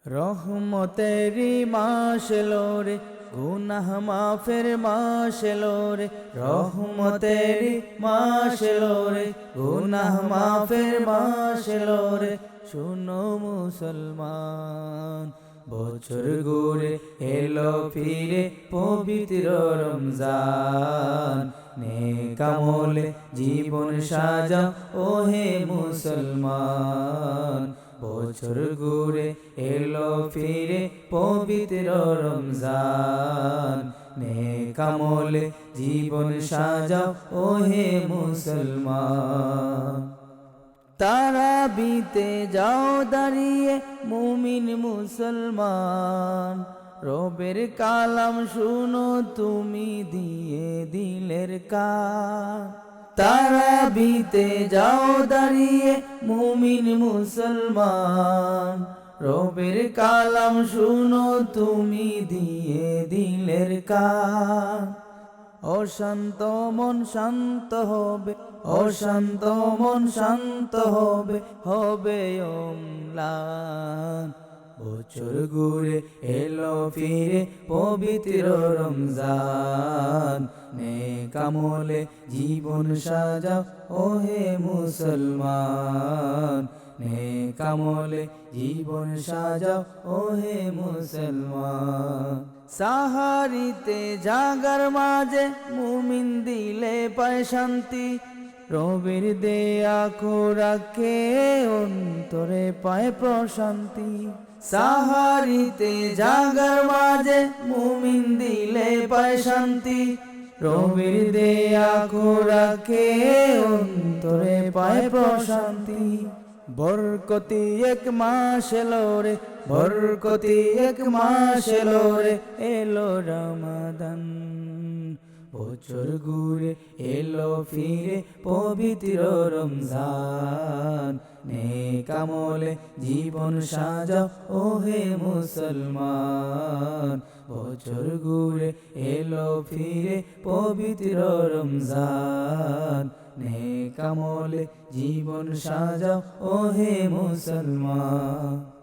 রহমতেরি মাস এলো রে, গুনাহ মাফের মাস এলো রে। রহমতেরি মাস এলো রে, গুনাহ মাফের মাস এলো রে। শুনো মুসলমান, বছর ঘুরে এলো ফিরে পবিত্র রমজান। নেক আমলে জীবন সাজাও ওহে মুসলমান। বছর ঘুরে এলো ফিরে পবিত্র রমজান। নেক আমলে জীবন সাজাও ওহে মুসলমান। তারাবিতে যাও দাঁড়িয়ে মুমিন মুসলমান। রবের কালাম শুনো তুমি দিয়ে দিলের কান। তারাবিতে যাও দাঁড়িয়ে মুমিন মুসলমান। রবের কালাম শুনো তুমি দিয়ে দিলের কান। অশান্ত মন শান্ত হবে, অশান্ত মন শান্ত হবে, হবে অম্লান। বছর ঘুরে এলো ফিরে পবিত্র রমজান। নেক আমলে জীবন সাজাও ওহে মুসলমান। নেক আমলে জীবন সাজাও ওহে মুসলমান। সাহারিতে জাগার মাঝে মুমিন দিলে পায় শান্তি। রবের দেয়া খোরাকে অন্তরে পায় প্রশান্তি। সাহারিতে জাগার মাঝে মুমিন দিলে পায় শান্তি। রবের দেয়া খোরাকে অন্তরে পায় প্রশান্তি। বরকতি এক মাস এলো রে, বরকতি এক মাস এলো রে, এলো রমাদান। বছর ঘুরে এলো ফিরে পবিত্র রমজান। নেক আমলে জীবন সাজাও ওহে মুসলমান। বছর ঘুরে এলো ফিরে পবিত্র রমজান। নেক আমলে জীবন সাজাও ওহে মুসলমান।